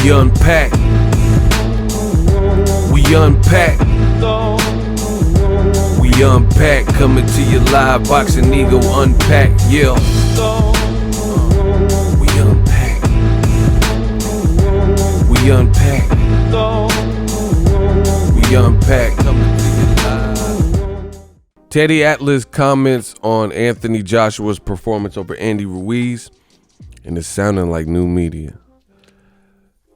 unpack. We unpack. We unpack. Coming to you live. Boxingego unpack. Yeah. We unpack. We unpack. We unpack. Coming to you live. Teddy Atlas comments on Anthony Joshua's performance over Andy Ruiz, and it's sounding like new media.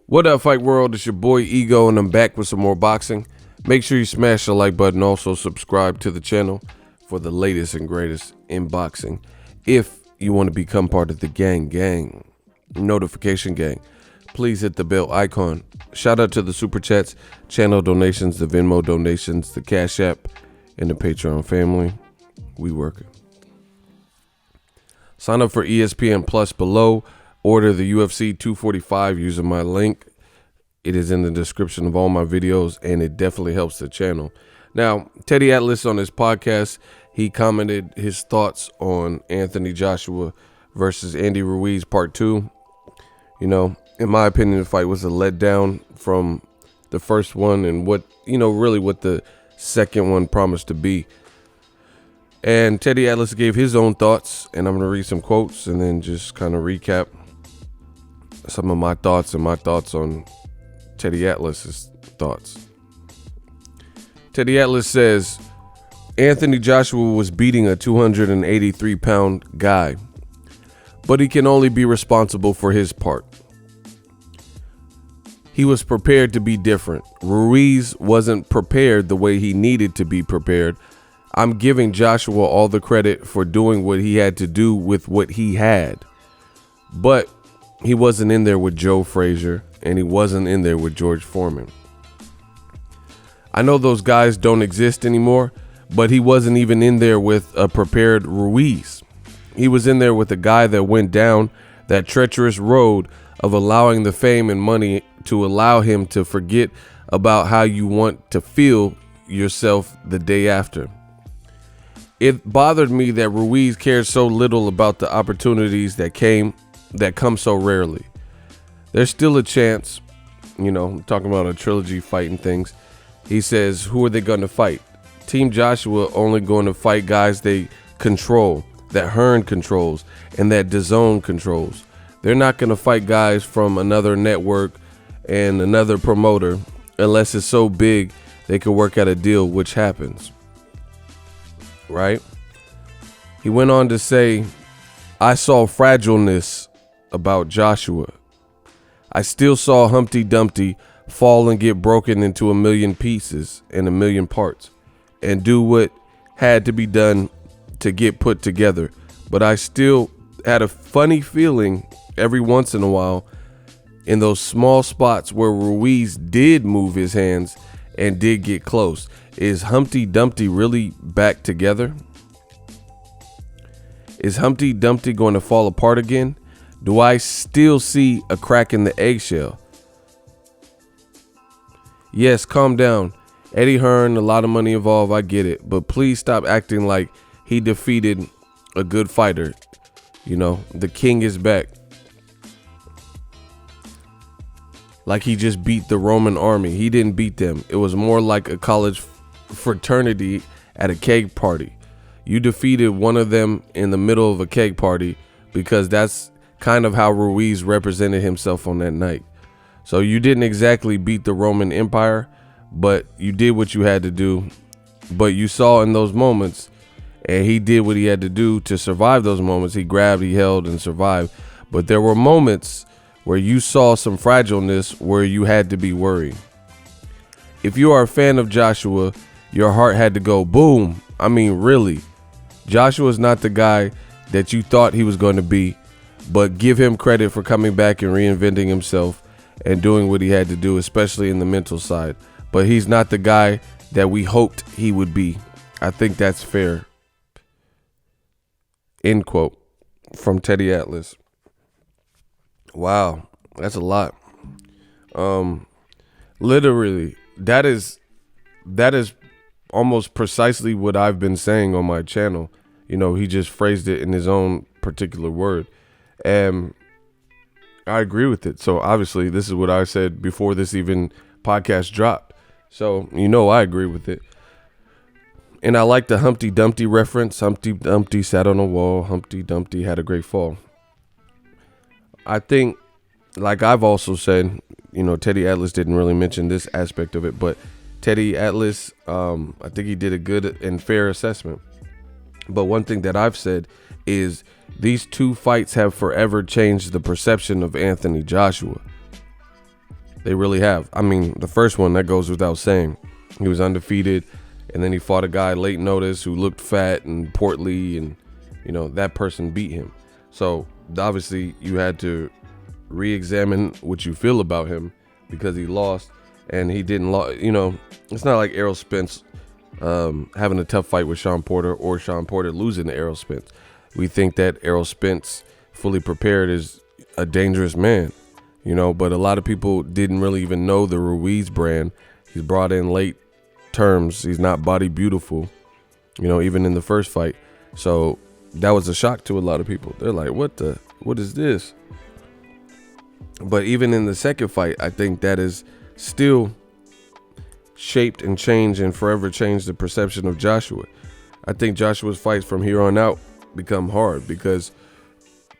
What up, Fight World? It's your boy Ego, and I'm back with some more boxing. Make sure you smash the like button. Also, subscribe to the channel for the latest and greatest in boxing. If you want to become part of the gang, notification gang, please hit the bell icon. Shout out to the Super Chats, channel donations, the Venmo donations, the Cash App, and the Patreon family. We working. Sign up for ESPN Plus below. Order the UFC 245 using my link. It is in the description of all my videos, and it definitely helps the channel. Now, Teddy Atlas on his podcast, he commented his thoughts on Anthony Joshua versus Andy Ruiz Part 2. You know, in my opinion, the fight was a letdown from the first one and what the second one promised to be. And Teddy Atlas gave his own thoughts, and I'm going to read some quotes and then just kind of recap some of my thoughts and my thoughts on Teddy Atlas's thoughts. Teddy Atlas says, Anthony Joshua was beating a 283-pound guy, but he can only be responsible for his part. He was prepared to be different. Ruiz wasn't prepared the way he needed to be prepared. I'm giving Joshua all the credit for doing what he had to do with what he had. But he wasn't in there with Joe Frazier, and he wasn't in there with George Foreman. I know those guys don't exist anymore, but he wasn't even in there with a prepared Ruiz. He was in there with a guy that went down that treacherous road of allowing the fame and money to allow him to forget about how you want to feel yourself the day after. It bothered me that Ruiz cared so little about the opportunities that come so rarely. There's still a chance, talking about a trilogy fight and things. He says, who are they going to fight? Team Joshua only going to fight guys they control, that Hearn controls, and that DAZN controls. They're not going to fight guys from another network and another promoter unless it's so big they could work out a deal, which happens. Right? He went on to say, I saw fragileness about Joshua. I still saw Humpty Dumpty fall and get broken into a million pieces and a million parts and do what had to be done to get put together. But I still had a funny feeling every once in a while in those small spots where Ruiz did move his hands and did get close. Is Humpty Dumpty really back together? Is Humpty Dumpty going to fall apart again? Do I still see a crack in the eggshell? Yes, calm down. Eddie Hearn, a lot of money involved, I get it. But please stop acting like he defeated a good fighter. The king is back. Like he just beat the Roman army. He didn't beat them. It was more like a college fraternity at a keg party. You defeated one of them in the middle of a keg party because that's kind of how Ruiz represented himself on that night. So you didn't exactly beat the Roman Empire, but you did what you had to do. But you saw in those moments, and he did what he had to do to survive those moments. He grabbed, he held, and survived. But there were moments where you saw some fragileness where you had to be worried. If you are a fan of Joshua, your heart had to go boom. I mean, really. Joshua's not the guy that you thought he was going to be, but give him credit for coming back and reinventing himself and doing what he had to do, especially in the mental side. But he's not the guy that we hoped he would be. I think that's fair. End quote from Teddy Atlas. Wow, that's a lot. Literally, that is almost precisely what I've been saying on my channel. He just phrased it in his own particular word. And I agree with it. So obviously this is what I said before this even podcast dropped. So, I agree with it. And I like the Humpty Dumpty reference. Humpty Dumpty sat on a wall. Humpty Dumpty had a great fall. I think, like I've also said, Teddy Atlas didn't really mention this aspect of it, but Teddy Atlas, I think he did a good and fair assessment. But one thing that I've said is these two fights have forever changed the perception of Anthony Joshua. They really have. I mean, the first one, that goes without saying. He was undefeated, and then he fought a guy late notice who looked fat and portly, and, that person beat him. So, obviously, you had to re-examine what you feel about him because he lost, and he didn't it's not like Errol Spence having a tough fight with Sean Porter or Sean Porter losing to Errol Spence. We think that Errol Spence, fully prepared, is a dangerous man, but a lot of people didn't really even know the Ruiz brand. He's brought in late terms. He's not body beautiful, even in the first fight. So that was a shock to a lot of people. They're like, what is this? But even in the second fight, I think that is still shaped and changed and forever changed the perception of Joshua. I think Joshua's fights from here on out become hard because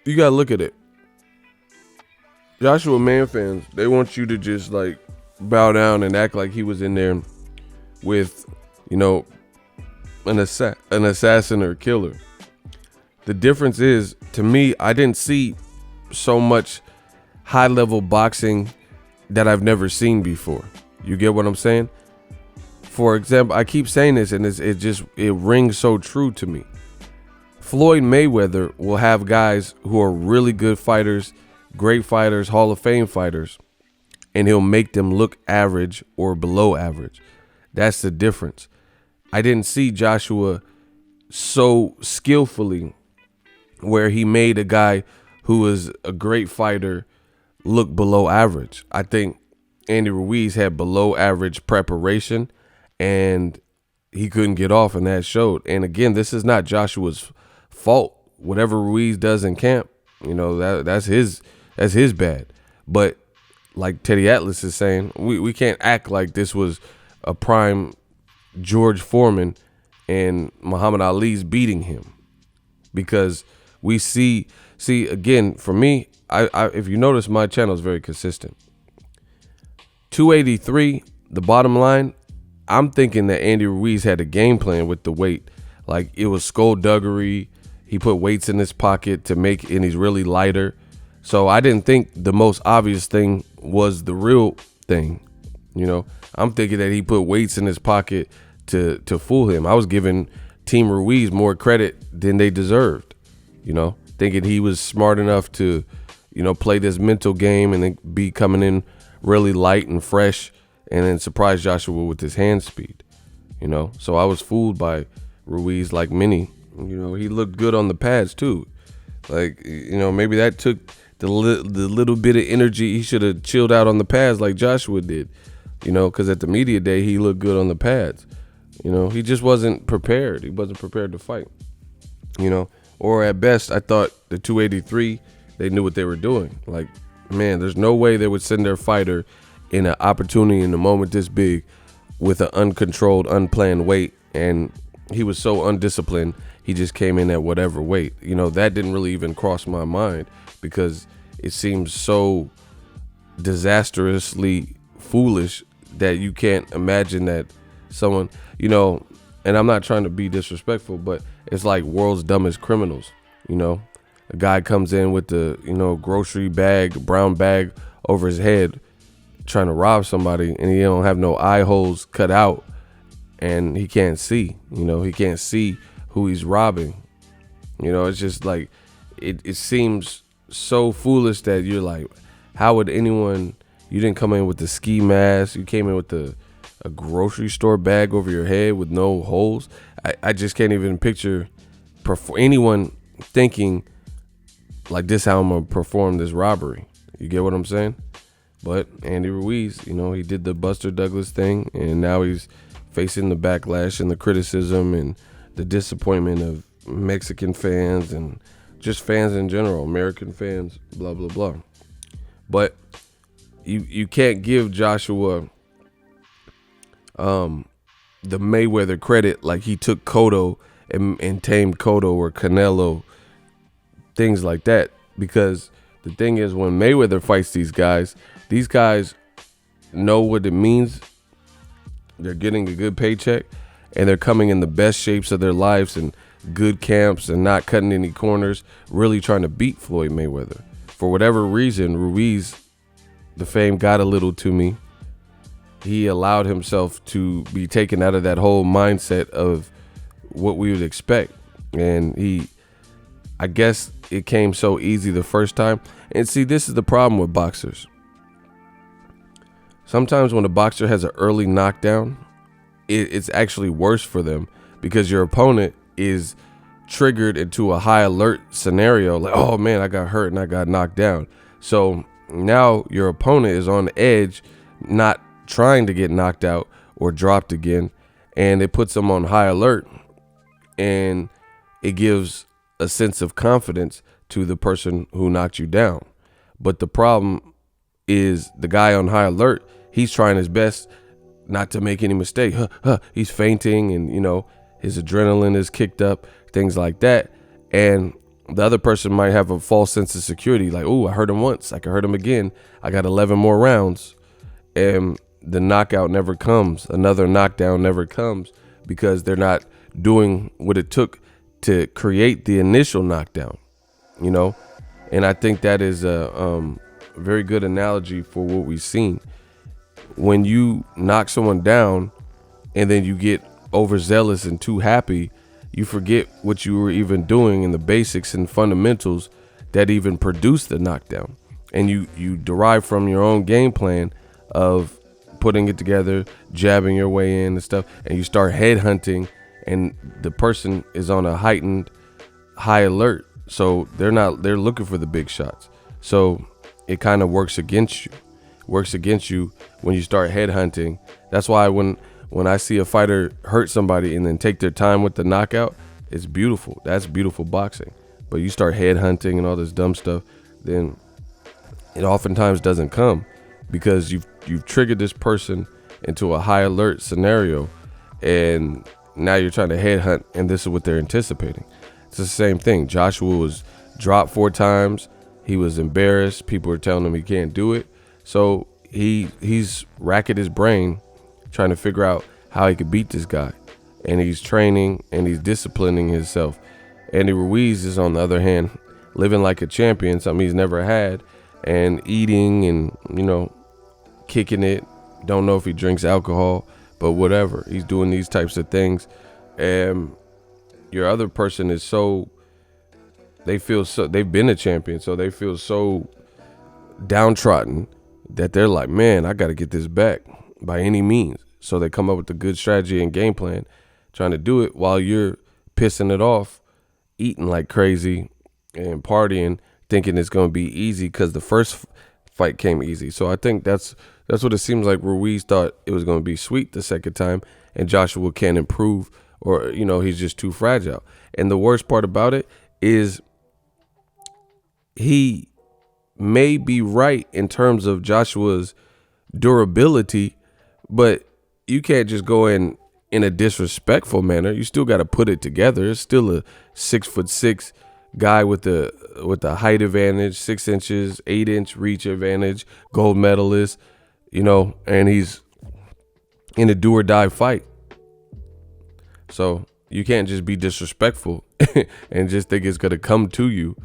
you got to look at it. Joshua Man fans, they want you to just like bow down and act like he was in there with, an assassin or killer. The difference is, to me, I didn't see so much high-level boxing that I've never seen before. You get what I'm saying? For example, I keep saying this, and it rings so true to me. Floyd Mayweather will have guys who are really good fighters, great fighters, Hall of Fame fighters, and he'll make them look average or below average. That's the difference. I didn't see Joshua so skillfully where he made a guy who was a great fighter look below average. I think Andy Ruiz had below average preparation, and he couldn't get off, and that showed. And again, this is not Joshua's fault. Whatever Ruiz does in camp, that's his bad. But like Teddy Atlas is saying, we can't act like this was a prime George Foreman and Muhammad Ali's beating him, because we see again, for me, I if you notice, my channel is very consistent. 283, the bottom line, I'm thinking that Andy Ruiz had a game plan with the weight. Like, it was skullduggery. He put weights in his pocket to make, and he's really lighter. So I didn't think the most obvious thing was the real thing. I'm thinking that he put weights in his pocket to fool him. I was giving Team Ruiz more credit than they deserved, thinking he was smart enough to, play this mental game and then be coming in really light and fresh and then surprise Joshua with his hand speed, So I was fooled by Ruiz, like many. He looked good on the pads too. Like, maybe that took the little bit of energy. He should have chilled out on the pads like Joshua did, because at the media day, he looked good on the pads. He just wasn't prepared. He wasn't prepared to fight, or at best, I thought the 283, they knew what they were doing. Like, man, there's no way they would send their fighter in an opportunity in a moment this big with an uncontrolled, unplanned weight. And he was so undisciplined, he just came in at whatever weight. That didn't really even cross my mind because it seems so disastrously foolish that you can't imagine that someone, and I'm not trying to be disrespectful, but it's like World's Dumbest Criminals. A guy comes in with the, grocery bag, brown bag over his head trying to rob somebody, and he don't have no eye holes cut out, and he can't see, he can't see who he's robbing. It's just like, it seems so foolish that you're like, how would anyone, you didn't come in with the ski mask, you came in with a grocery store bag over your head with no holes. I just can't even picture anyone thinking like, this how I'm gonna perform this robbery. You get what I'm saying? But Andy Ruiz, he did the Buster Douglas thing, and now he's facing the backlash and the criticism and the disappointment of Mexican fans and just fans in general, American fans, blah, blah, blah. But you can't give Joshua the Mayweather credit like he took Cotto and tamed Cotto or Canelo, things like that. Because the thing is, when Mayweather fights these guys know what it means. They're getting a good paycheck, and they're coming in the best shapes of their lives and good camps and not cutting any corners, really trying to beat Floyd Mayweather. For whatever reason, Ruiz, the fame got a little to me. He allowed himself to be taken out of that whole mindset of what we would expect. And I guess it came so easy the first time. And see, this is the problem with boxers. Sometimes when a boxer has an early knockdown, it's actually worse for them because your opponent is triggered into a high alert scenario. Like, oh man, I got hurt and I got knocked down. So now your opponent is on the edge, not trying to get knocked out or dropped again. And it puts them on high alert. And it gives a sense of confidence to the person who knocked you down. But the problem is the guy on high alert, he's trying his best not to make any mistake. He's fainting and, his adrenaline is kicked up, things like that. And the other person might have a false sense of security. Like, oh, I hurt him once. I can hurt him again. I got 11 more rounds. And the knockout never comes. Another knockdown never comes because they're not doing what it took to create the initial knockdown, And I think that is a very good analogy for what we've seen. When you knock someone down and then you get overzealous and too happy, you forget what you were even doing in the basics and fundamentals that even produced the knockdown. And you derive from your own game plan of putting it together, jabbing your way in and stuff, and you start headhunting, and the person is on a heightened high alert. So they're looking for the big shots. So it kind of works against you when you start headhunting. That's why when I see a fighter hurt somebody and then take their time with the knockout, it's beautiful. That's beautiful boxing. But you start headhunting and all this dumb stuff, then it oftentimes doesn't come because you've triggered this person into a high alert scenario, and now you're trying to headhunt, and this is what they're anticipating. It's the same thing. Joshua was dropped 4 times. He was embarrassed. People were telling him he can't do it. So he's racking his brain trying to figure out how he could beat this guy. And he's training and he's disciplining himself. Andy Ruiz is, on the other hand, living like a champion, something he's never had, and eating and, kicking it. Don't know if he drinks alcohol, but whatever. He's doing these types of things. And your other person is they've been a champion, so they feel so downtrodden that they're like, man, I got to get this back by any means. So they come up with a good strategy and game plan, trying to do it while you're pissing it off, eating like crazy and partying, thinking it's going to be easy because the first fight came easy. So I think that's what it seems like. Ruiz thought it was going to be sweet the second time, and Joshua can't improve, or, he's just too fragile. And the worst part about it is he may be right in terms of Joshua's durability, but you can't just go in a disrespectful manner. You still got to put it together. It's still a 6'6" guy with a height advantage, 6 inches, 8-inch reach advantage, gold medalist, and he's in a do or die fight. So you can't just be disrespectful and just think it's going to come to you,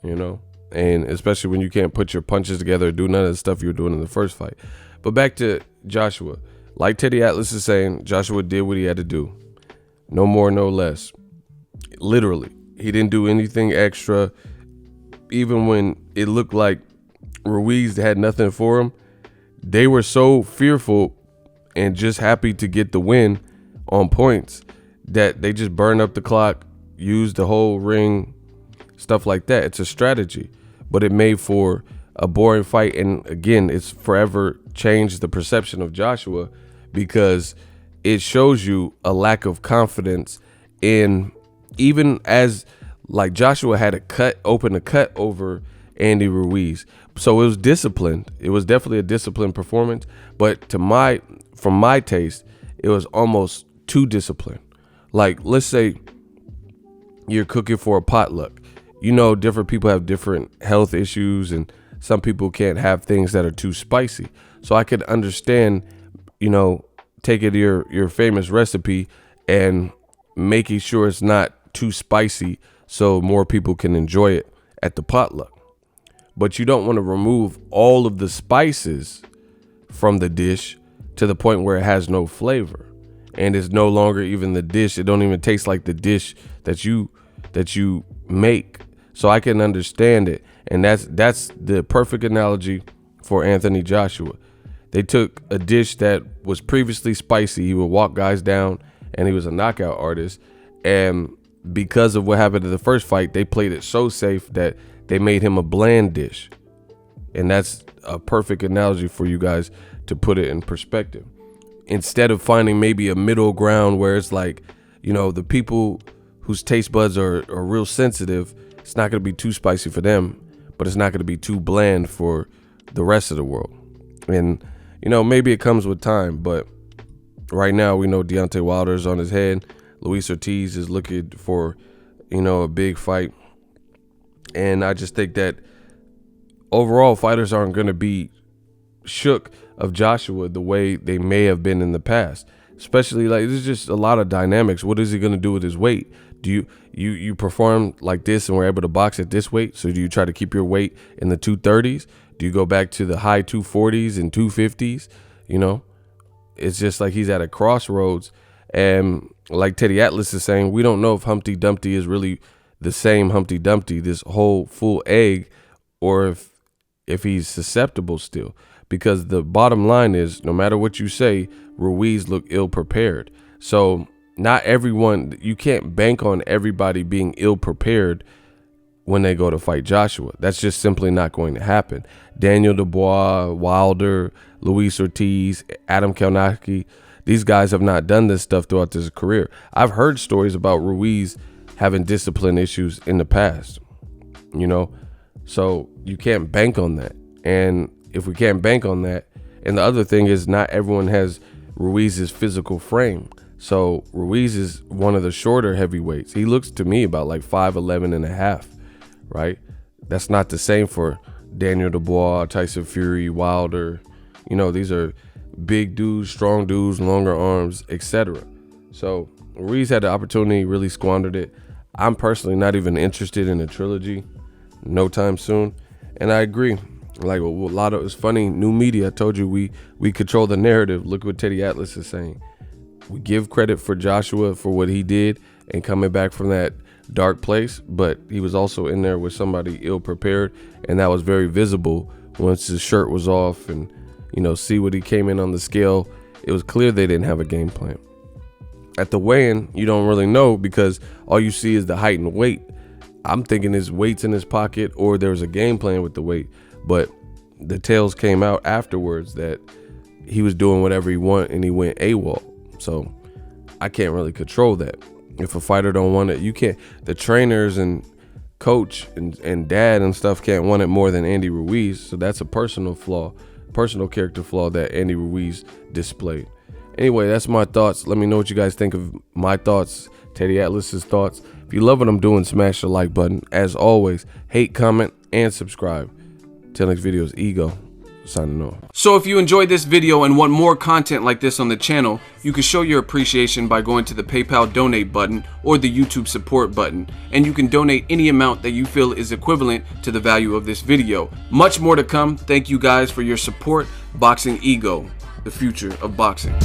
and especially when you can't put your punches together or do none of the stuff you were doing in the first fight. But back to Joshua. Like Teddy Atlas is saying, Joshua did what he had to do. No more, no less. Literally. He didn't do anything extra. Even when it looked like Ruiz had nothing for him, they were so fearful and just happy to get the win on points that they just burned up the clock, used the whole ring, stuff like that. It's a strategy, but it made for a boring fight. And again, it's forever changed the perception of Joshua because it shows you a lack of confidence in, even as like Joshua had opened a cut over Andy Ruiz. So it was disciplined. It was definitely a disciplined performance, but from my taste, it was almost too disciplined. Like, let's say you're cooking for a potluck. You know, different people have different health issues, and some people can't have things that are too spicy. So I could understand, you know, taking your famous recipe and making sure it's not too spicy so more people can enjoy it at the potluck. But you don't want to remove all of the spices from the dish to the point where it has no flavor and it's no longer even the dish. It don't even taste like the dish that you make. So I can understand it. And that's the perfect analogy for Anthony Joshua. They took a dish that was previously spicy. He would walk guys down, and he was a knockout artist. And because of what happened in the first fight, they played it so safe that they made him a bland dish. And that's a perfect analogy for you guys to put it in perspective. Instead of finding maybe a middle ground where it's like, you know, the people whose taste buds are real sensitive, it's not going to be too spicy for them, but it's not going to be too bland for the rest of the world. And, you know, maybe it comes with time, but right now we know Deontay Wilder's on his head. Luis Ortiz is looking for, you know, a big fight. And I just think that overall fighters aren't going to be shook of Joshua the way they may have been in the past. Especially, like, there's just a lot of dynamics. What is he going to do with his weight? Do you perform like this and we're able to box at this weight? So do you try to keep your weight in the 230s? Do you go back to the high 240s and 250s? You know, it's just like he's at a crossroads. And like Teddy Atlas is saying, we don't know if Humpty Dumpty is really the same Humpty Dumpty, this whole full egg, or if he's susceptible still. Because the bottom line is, no matter what you say, Ruiz looked ill prepared. So not everyone, you can't bank on everybody being ill prepared when they go to fight Joshua. That's just simply not going to happen. Daniel Dubois, Wilder, Luis Ortiz, Adam Kownacki, these guys have not done this stuff throughout their career. I've heard stories about Ruiz having discipline issues in the past, you know, so you can't bank on that. And if we can't bank on that, and the other thing is not everyone has Ruiz's physical frame. So Ruiz is one of the shorter heavyweights. He looks to me about like 5'11 and a half, right? That's not the same for Daniel Dubois, Tyson Fury, Wilder. You know, these are big dudes, strong dudes, longer arms, etc. So Ruiz had the opportunity, really squandered it. I'm personally not even interested in a trilogy no time soon. And I agree. Like a lot of, it's funny, new media, I told you we control the narrative. Look what Teddy Atlas is saying. We give credit for Joshua for what he did and coming back from that dark place, but he was also in there with somebody ill prepared, and that was very visible once his shirt was off and, you know, see what he came in on the scale. It was clear they didn't have a game plan. At the weigh-in, you don't really know because all you see is the height and weight. I'm thinking his weight's in his pocket or there was a game plan with the weight, but the tales came out afterwards that he was doing whatever he wanted and he went AWOL. So I can't really control that. If a fighter don't want it, you can't. The trainers and coach and dad and stuff can't want it more than Andy Ruiz. So that's a personal flaw, personal character flaw that Andy Ruiz displayed. Anyway, that's my thoughts. Let me know what you guys think of my thoughts, Teddy Atlas's thoughts. If you love what I'm doing, smash the like button. As always, hate, comment, and subscribe. Till next video is Ego, signing off. So if you enjoyed this video and want more content like this on the channel, you can show your appreciation by going to the PayPal donate button or the YouTube support button, and you can donate any amount that you feel is equivalent to the value of this video. Much more to come. Thank you guys for your support. Boxingego, the future of boxing.